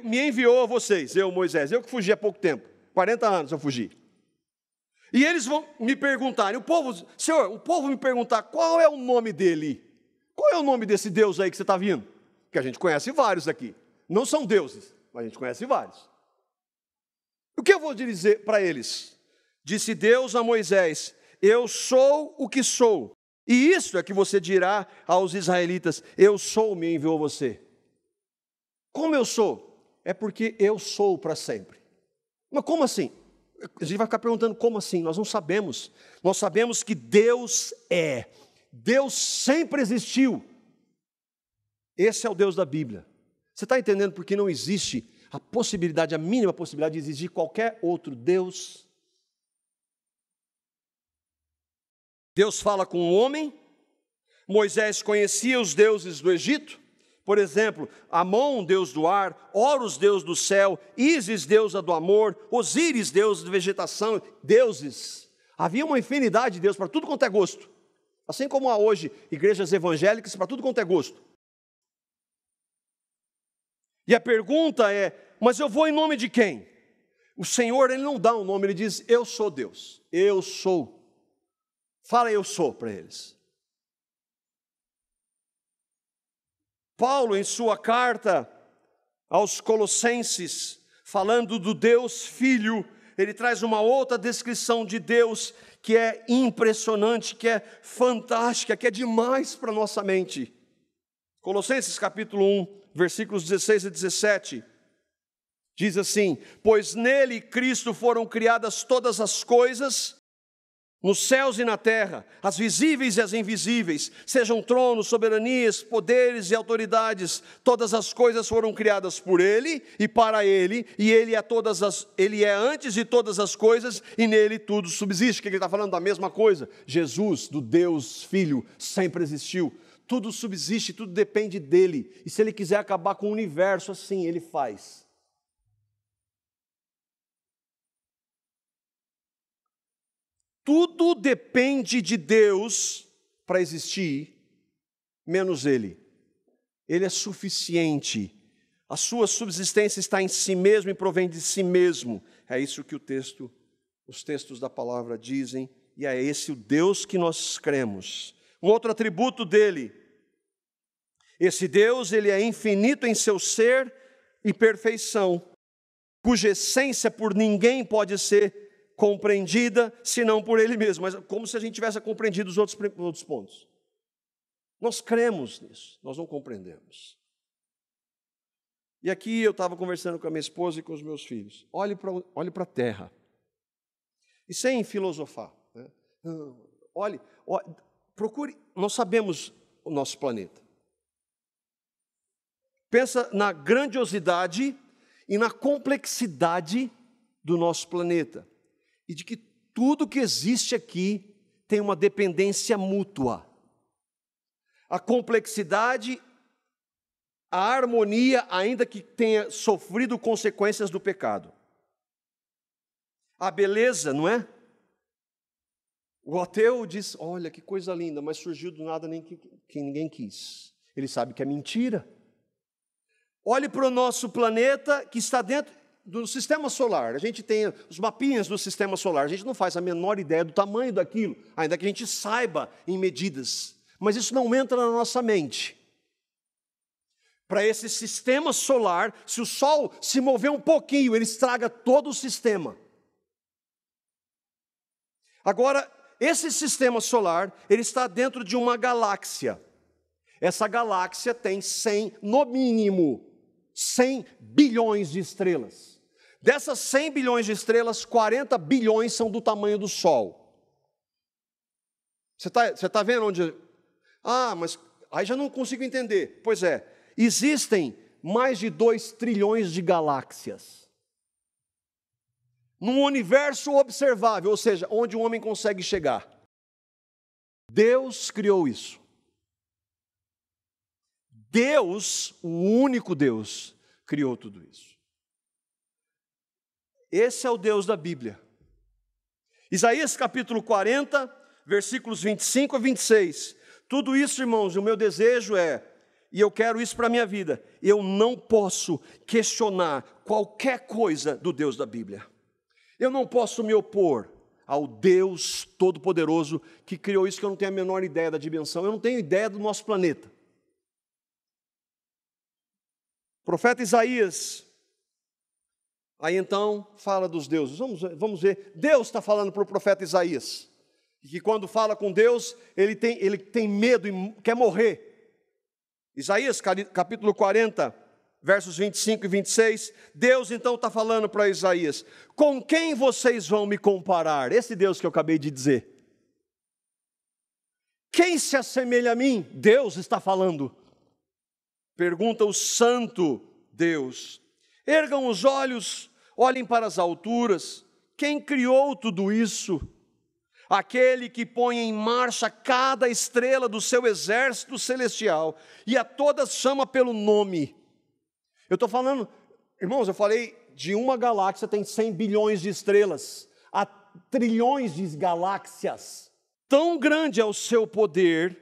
me enviou a vocês, eu, Moisés, eu que fugi há pouco tempo, 40 anos eu fugi. E eles vão me perguntarem, Senhor, o povo me perguntar qual é o nome dele, qual é o nome desse Deus aí que você está vindo? Que a gente conhece vários aqui, não são deuses, mas a gente conhece vários. O que eu vou dizer para eles? Disse Deus a Moisés, eu sou o que sou, e isso é que você dirá aos israelitas, eu sou, me enviou você. Como eu sou? É porque eu sou para sempre. Mas como assim? A gente vai ficar perguntando como assim, nós não sabemos. Nós sabemos que Deus Deus sempre existiu. Esse é o Deus da Bíblia. Você está entendendo porque não existe a mínima possibilidade de existir qualquer outro Deus? Deus fala com o homem, Moisés conhecia os deuses do Egito, por exemplo, Amon, deus do ar, Horus, deus do céu, Ísis, deusa do amor, Osíris, deus de vegetação, deuses. Havia uma infinidade de deuses para tudo quanto é gosto. Assim como há hoje igrejas evangélicas para tudo quanto é gosto. E a pergunta é, mas eu vou em nome de quem? O Senhor, Ele não dá um nome, Ele diz, eu sou Deus, eu sou. Fala eu sou para eles. Paulo, em sua carta aos Colossenses, falando do Deus Filho, ele traz uma outra descrição de Deus que é impressionante, que é fantástica, que é demais para a nossa mente. Colossenses capítulo 1, versículos 16 e 17, diz assim, pois nele, Cristo, foram criadas todas as coisas, nos céus e na terra, as visíveis e as invisíveis, sejam tronos, soberanias, poderes e autoridades, todas as coisas foram criadas por Ele e para Ele, e Ele é antes de todas as coisas, e nele tudo subsiste. O que ele está falando? Da mesma coisa. Jesus, do Deus Filho, sempre existiu. Tudo subsiste, tudo depende dEle. E se Ele quiser acabar com o universo, assim Ele faz. Tudo depende de Deus para existir, menos Ele. Ele é suficiente. A sua subsistência está em si mesmo e provém de si mesmo. É isso que os textos da palavra dizem, e é esse o Deus que nós cremos. Um outro atributo dele, esse Deus, ele é infinito em seu ser e perfeição, cuja essência por ninguém pode ser compreendida, senão por Ele mesmo, mas como se a gente tivesse compreendido os outros pontos. Nós cremos nisso, nós não compreendemos. E aqui eu estava conversando com a minha esposa e com os meus filhos. Olhe para a Terra. E sem filosofar, né? Olhe, procure, nós sabemos o nosso planeta. Pensa na grandiosidade e na complexidade do nosso planeta. E de que tudo que existe aqui tem uma dependência mútua. A complexidade, a harmonia, ainda que tenha sofrido consequências do pecado. A beleza, não é? O ateu diz, olha que coisa linda, mas surgiu do nada nem que ninguém quis. Ele sabe que é mentira. Olhe para o nosso planeta que está dentro do sistema solar. A gente tem os mapinhas do sistema solar. A gente não faz a menor ideia do tamanho daquilo, ainda que a gente saiba em medidas. Mas isso não entra na nossa mente. Para esse sistema solar, se o Sol se mover um pouquinho, ele estraga todo o sistema. Agora, esse sistema solar, ele está dentro de uma galáxia. Essa galáxia tem 100, no mínimo, 100 bilhões de estrelas. Dessas 100 bilhões de estrelas, 40 bilhões são do tamanho do Sol. Você tá vendo onde... Ah, mas aí já não consigo entender. Pois é, existem mais de 2 trilhões de galáxias. Num universo observável, ou seja, onde o homem consegue chegar. Deus criou isso. Deus, o único Deus, criou tudo isso. Esse é o Deus da Bíblia. Isaías capítulo 40, versículos 25 a 26. Tudo isso, irmãos, o meu desejo é, e eu quero isso para a minha vida, eu não posso questionar qualquer coisa do Deus da Bíblia. Eu não posso me opor ao Deus Todo-Poderoso que criou isso, que eu não tenho a menor ideia da dimensão, eu não tenho ideia do nosso planeta. O profeta Isaías, aí então fala dos deuses. Vamos ver, Deus está falando para o profeta Isaías, e que quando fala com Deus, ele tem medo e quer morrer. Isaías capítulo 40, versos 25 e 26, Deus então está falando para Isaías, com quem vocês vão me comparar? Esse Deus que eu acabei de dizer. Quem se assemelha a mim? Deus está falando. Pergunta o santo Deus. Ergam os olhos, olhem para as alturas. Quem criou tudo isso? Aquele que põe em marcha cada estrela do seu exército celestial e a todas chama pelo nome. Eu estou falando, irmãos, eu falei de uma galáxia tem 100 bilhões de estrelas, há trilhões de galáxias. Tão grande é o seu poder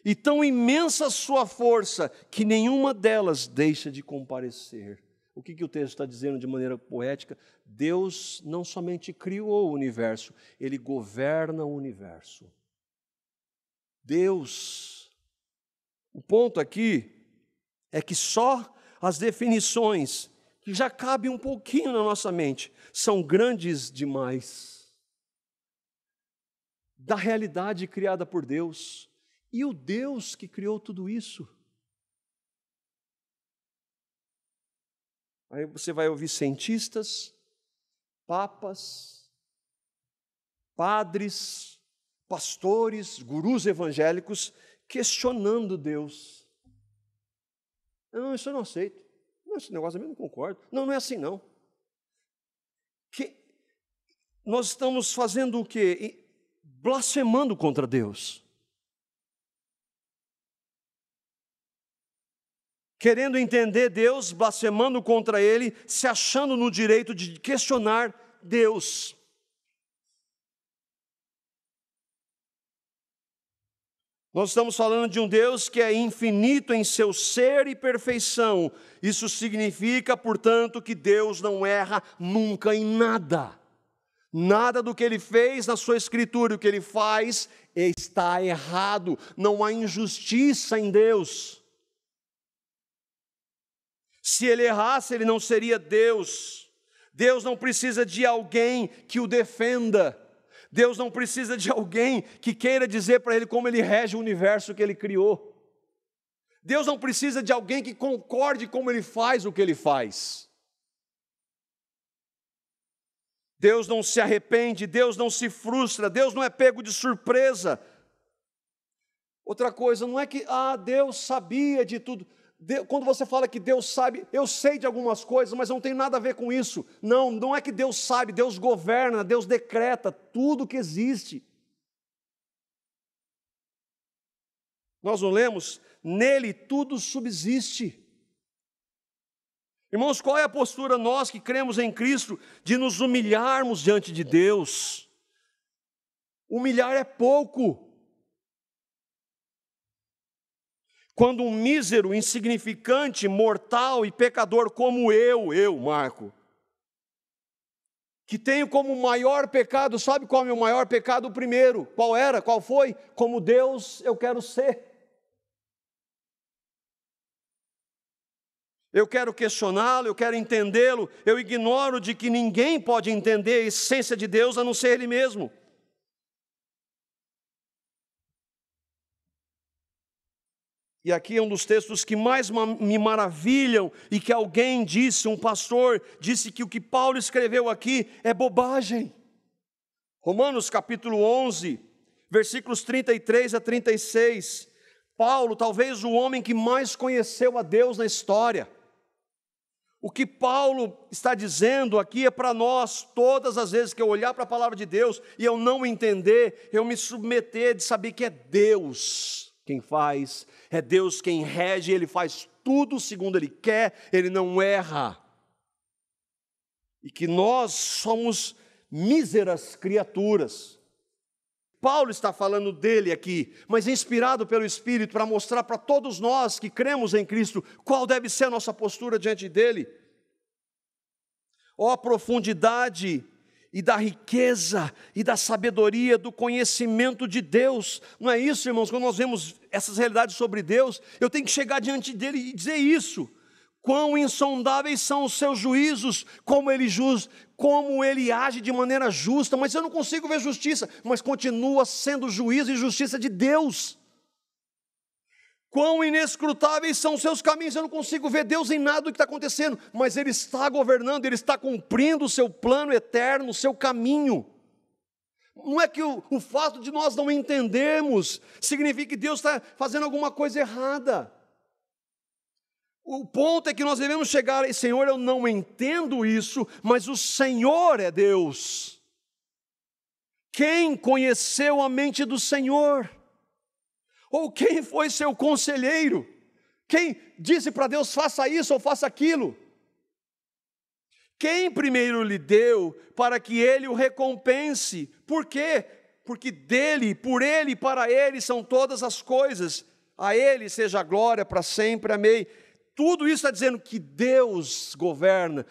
e tão imensa a sua força que nenhuma delas deixa de comparecer. O que o texto está dizendo de maneira poética? Deus não somente criou o universo, Ele governa o universo. Deus. O ponto aqui é que só as definições, que já cabem um pouquinho na nossa mente, são grandes demais. Da realidade criada por Deus. E o Deus que criou tudo isso. Aí você vai ouvir cientistas, papas, padres, pastores, gurus evangélicos questionando Deus. Não, isso eu não aceito. Não, esse negócio eu não concordo. Não, não é assim não. Nós estamos fazendo o quê? Blasfemando contra Deus. Querendo entender Deus, blasfemando contra Ele, se achando no direito de questionar Deus. Nós estamos falando de um Deus que é infinito em seu ser e perfeição. Isso significa, portanto, que Deus não erra nunca em nada. Nada do que Ele fez na sua Escritura, o que Ele faz, está errado. Não há injustiça em Deus. Se Ele errasse, Ele não seria Deus. Deus não precisa de alguém que o defenda. Deus não precisa de alguém que queira dizer para Ele como Ele rege o universo que Ele criou. Deus não precisa de alguém que concorde como Ele faz o que Ele faz. Deus não se arrepende, Deus não se frustra, Deus não é pego de surpresa. Outra coisa, não é que, Deus sabia de tudo. Quando você fala que Deus sabe, eu sei de algumas coisas, mas não tem nada a ver com isso. Não, não é que Deus sabe, Deus governa, Deus decreta tudo que existe. Nós não lemos? Nele tudo subsiste. Irmãos, qual é a postura nós que cremos em Cristo de nos humilharmos diante de Deus? Humilhar é pouco. Quando um mísero, insignificante, mortal e pecador como eu, Marco, que tenho como maior pecado, sabe qual é o meu maior pecado? O primeiro, qual era? Qual foi? Como Deus eu quero ser. Eu quero questioná-lo, eu quero entendê-lo, eu ignoro de que ninguém pode entender a essência de Deus a não ser Ele mesmo. E aqui é um dos textos que mais me maravilham e que alguém disse, um pastor, disse que o que Paulo escreveu aqui é bobagem. Romanos capítulo 11, versículos 33 a 36. Paulo, talvez o homem que mais conheceu a Deus na história. O que Paulo está dizendo aqui é para nós, todas as vezes que eu olhar para a palavra de Deus e eu não entender, eu me submeter de saber que é Deus quem faz, é Deus quem rege, Ele faz tudo segundo Ele quer, Ele não erra. E que nós somos míseras criaturas. Paulo está falando dele aqui, mas inspirado pelo Espírito para mostrar para todos nós que cremos em Cristo qual deve ser a nossa postura diante dele. Ó, a profundidade e da riqueza e da sabedoria, do conhecimento de Deus. Não é isso, irmãos? Quando nós vemos essas realidades sobre Deus, eu tenho que chegar diante dele e dizer isso. Quão insondáveis são os seus juízos, como ele age de maneira justa, mas eu não consigo ver justiça, mas continua sendo juízo e justiça de Deus. Quão inescrutáveis são os seus caminhos, eu não consigo ver Deus em nada do que está acontecendo, mas Ele está governando, Ele está cumprindo o seu plano eterno, o seu caminho. Não é que o fato de nós não entendermos significa que Deus está fazendo alguma coisa errada. O ponto é que nós devemos chegar e, Senhor, eu não entendo isso, mas o Senhor é Deus. Quem conheceu a mente do Senhor? Ou quem foi seu conselheiro? Quem disse para Deus, faça isso ou faça aquilo? Quem primeiro lhe deu para que Ele o recompense? Por quê? Porque dele, por Ele e para Ele são todas as coisas. A Ele seja a glória para sempre, amém. Tudo isso está dizendo que Deus governa,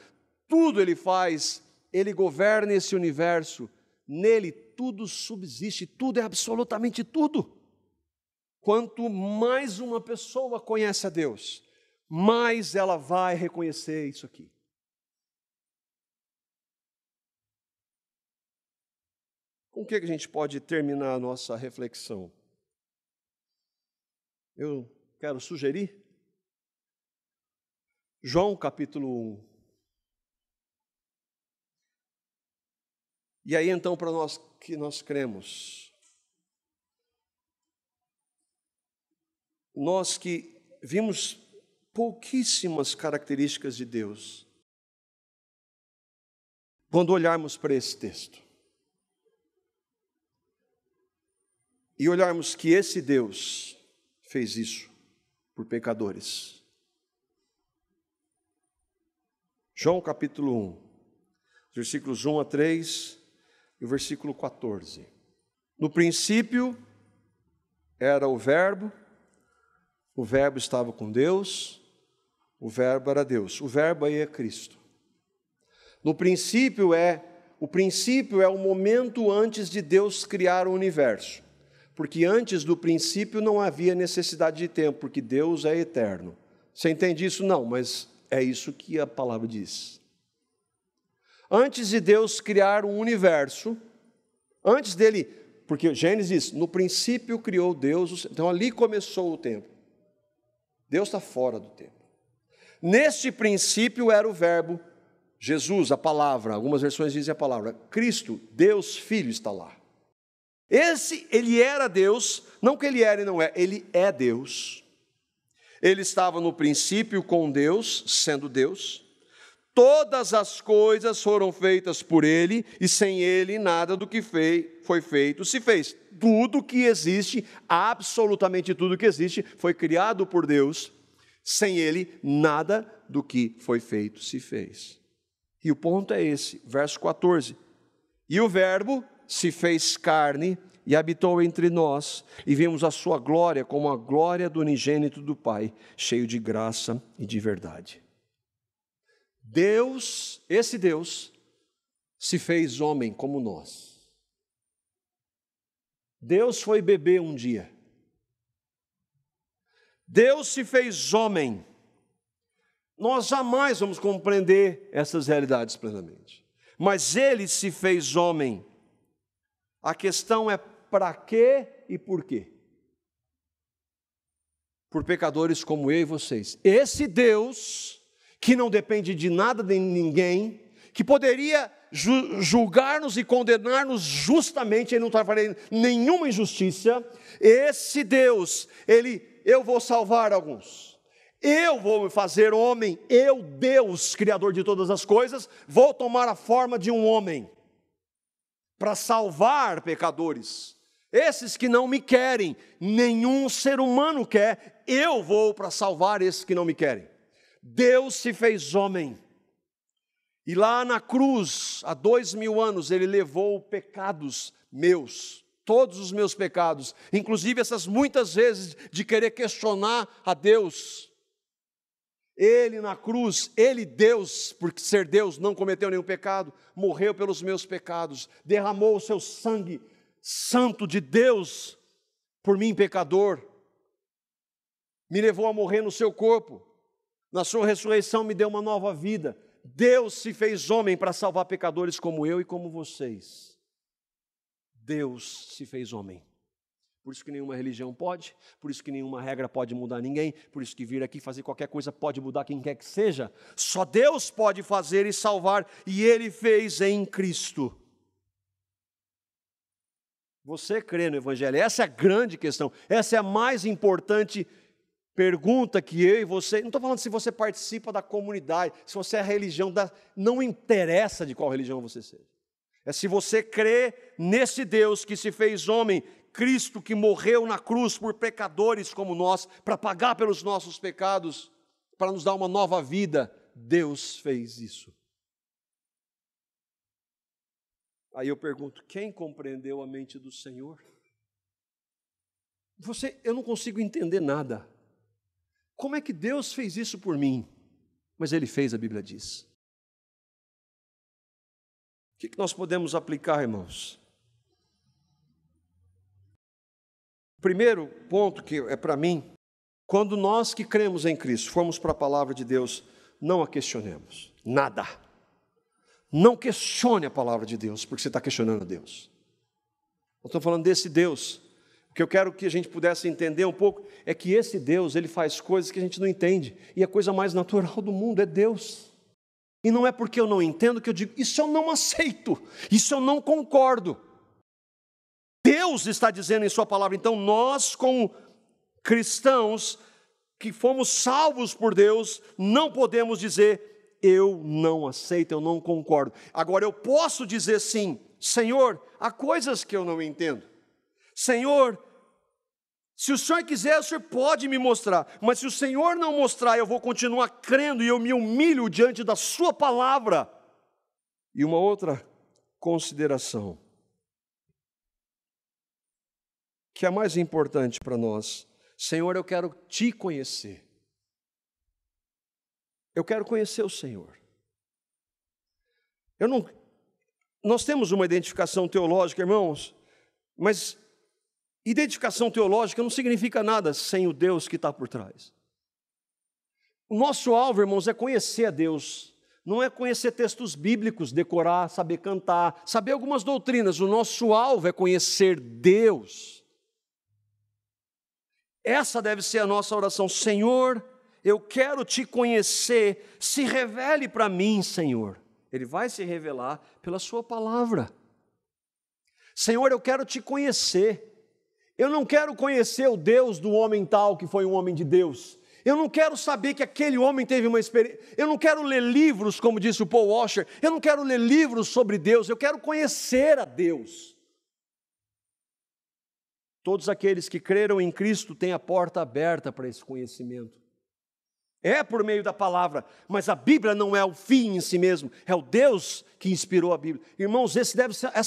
tudo Ele faz, Ele governa esse universo, nele tudo subsiste, tudo é absolutamente tudo. Quanto mais uma pessoa conhece a Deus, mais ela vai reconhecer isso aqui. Com o que a gente pode terminar a nossa reflexão? Eu quero sugerir João capítulo 1. E aí então para nós que nós cremos, nós que vimos pouquíssimas características de Deus, quando olharmos para esse texto, e olharmos que esse Deus fez isso por pecadores. João capítulo 1, versículos 1 a 3 e o versículo 14. No princípio era o Verbo estava com Deus, o Verbo era Deus. O Verbo aí é Cristo. O princípio é o momento antes de Deus criar o universo. Porque antes do princípio não havia necessidade de tempo, porque Deus é eterno. Você entende isso? Não, mas é isso que a palavra diz. Antes de Deus criar o universo, antes dele, porque Gênesis diz, no princípio criou Deus, então ali começou o tempo. Deus está fora do tempo. Neste princípio era o verbo, Jesus, a palavra, algumas versões dizem a palavra, Cristo, Deus Filho está lá. Ele era Deus, não que ele era e não é, ele é Deus. Ele estava no princípio com Deus, sendo Deus. Todas as coisas foram feitas por ele, e sem ele nada do que foi feito se fez. Tudo que existe, absolutamente tudo que existe, foi criado por Deus. Sem ele, nada do que foi feito se fez. E o ponto é esse, verso 14. E o verbo se fez carne e habitou entre nós, e vimos a sua glória como a glória do unigênito do Pai, cheio de graça e de verdade. Deus, esse Deus, se fez homem como nós. Deus foi bebê um dia. Deus se fez homem. Nós jamais vamos compreender essas realidades plenamente. Mas Ele se fez homem. A questão é para quê e por quê? Por pecadores como eu e vocês. Esse Deus, que não depende de nada de ninguém, que poderia julgar-nos e condenar-nos justamente, Ele não está fazendo nenhuma injustiça. Esse Deus, eu vou salvar alguns. Eu vou me fazer homem, eu, Deus, Criador de todas as coisas, vou tomar a forma de um homem para salvar pecadores. Esses que não me querem, nenhum ser humano quer, eu vou para salvar esses que não me querem. Deus se fez homem. E lá na cruz, há 2000 anos, Ele levou pecados meus, todos os meus pecados, inclusive essas muitas vezes de querer questionar a Deus. Ele na cruz, Ele Deus, por ser Deus, não cometeu nenhum pecado, morreu pelos meus pecados, derramou o seu sangue santo de Deus por mim, pecador, me levou a morrer no seu corpo, na sua ressurreição me deu uma nova vida. Deus se fez homem para salvar pecadores como eu e como vocês. Deus se fez homem. Por isso que nenhuma religião pode, por isso que nenhuma regra pode mudar ninguém, por isso que vir aqui fazer qualquer coisa pode mudar quem quer que seja. Só Deus pode fazer e salvar, e Ele fez em Cristo. Você crê no Evangelho? Essa é a grande questão, essa é a mais importante pergunta que eu e você, não estou falando se você participa da comunidade, se você é religião, não interessa de qual religião você seja. É se você crê nesse Deus que se fez homem, Cristo que morreu na cruz por pecadores como nós, para pagar pelos nossos pecados, para nos dar uma nova vida. Deus fez isso. Aí eu pergunto, quem compreendeu a mente do Senhor? Eu não consigo entender nada. Como é que Deus fez isso por mim? Mas Ele fez, a Bíblia diz. O que nós podemos aplicar, irmãos? O primeiro ponto que é para mim, quando nós que cremos em Cristo, formos para a palavra de Deus, não a questionemos, nada. Não questione a palavra de Deus, porque você está questionando a Deus. Eu estou falando desse Deus. O que eu quero que a gente pudesse entender um pouco é que esse Deus, Ele faz coisas que a gente não entende. E a coisa mais natural do mundo é Deus. E não é porque eu não entendo que eu digo, isso eu não aceito, isso eu não concordo. Deus está dizendo em sua palavra, então nós como cristãos que fomos salvos por Deus, não podemos dizer, eu não aceito, eu não concordo. Agora eu posso dizer sim, Senhor, há coisas que eu não entendo. Senhor, se o Senhor quiser, o Senhor pode me mostrar, mas se o Senhor não mostrar, eu vou continuar crendo e eu me humilho diante da sua palavra. E uma outra consideração, que é a mais importante para nós. Senhor, eu quero te conhecer. Eu quero conhecer o Senhor. Nós temos uma identificação teológica, irmãos, mas identificação teológica não significa nada sem o Deus que está por trás. O nosso alvo, irmãos, é conhecer a Deus. Não é conhecer textos bíblicos, decorar, saber cantar, saber algumas doutrinas. O nosso alvo é conhecer Deus. Essa deve ser a nossa oração. Senhor, eu quero te conhecer, se revele para mim, Senhor. Ele vai se revelar pela sua palavra. Senhor, eu quero te conhecer. Eu não quero conhecer o Deus do homem tal que foi um homem de Deus. Eu não quero saber que aquele homem teve uma experiência. Eu não quero ler livros, como disse o Paul Washer. Eu não quero ler livros sobre Deus. Eu quero conhecer a Deus. Todos aqueles que creram em Cristo têm a porta aberta para esse conhecimento. É por meio da palavra, mas a Bíblia não é o fim em si mesmo, é o Deus que inspirou a Bíblia. Irmãos, essa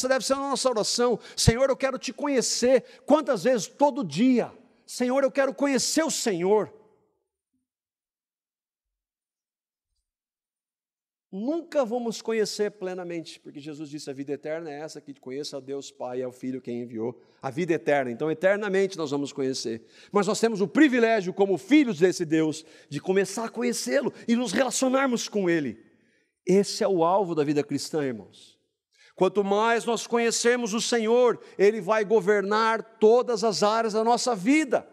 deve ser a nossa oração. Senhor, eu quero te conhecer. Quantas vezes? Todo dia. Senhor, eu quero conhecer o Senhor. Nunca vamos conhecer plenamente, porque Jesus disse, a vida eterna é essa, que conheça a Deus Pai e ao Filho quem enviou. A vida eterna, então eternamente nós vamos conhecer. Mas nós temos o privilégio, como filhos desse Deus, de começar a conhecê-lo e nos relacionarmos com Ele. Esse é o alvo da vida cristã, irmãos. Quanto mais nós conhecermos o Senhor, Ele vai governar todas as áreas da nossa vida.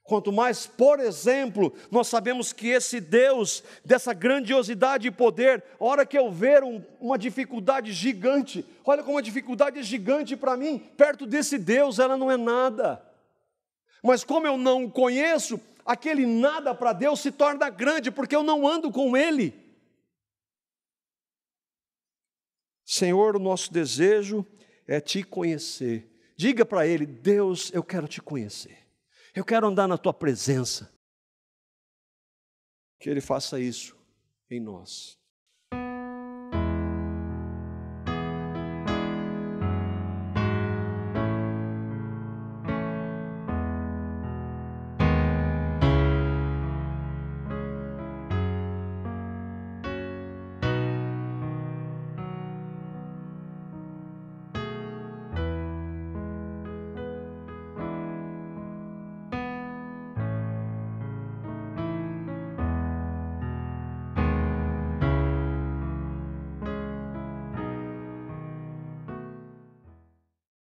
Quanto mais, por exemplo, nós sabemos que esse Deus, dessa grandiosidade e poder, a hora que eu ver uma dificuldade gigante, olha como a dificuldade é gigante para mim, perto desse Deus ela não é nada. Mas como eu não o conheço, aquele nada para Deus se torna grande, porque eu não ando com Ele. Senhor, o nosso desejo é te conhecer. Diga para Ele, Deus, eu quero te conhecer. Eu quero andar na tua presença. Que Ele faça isso em nós.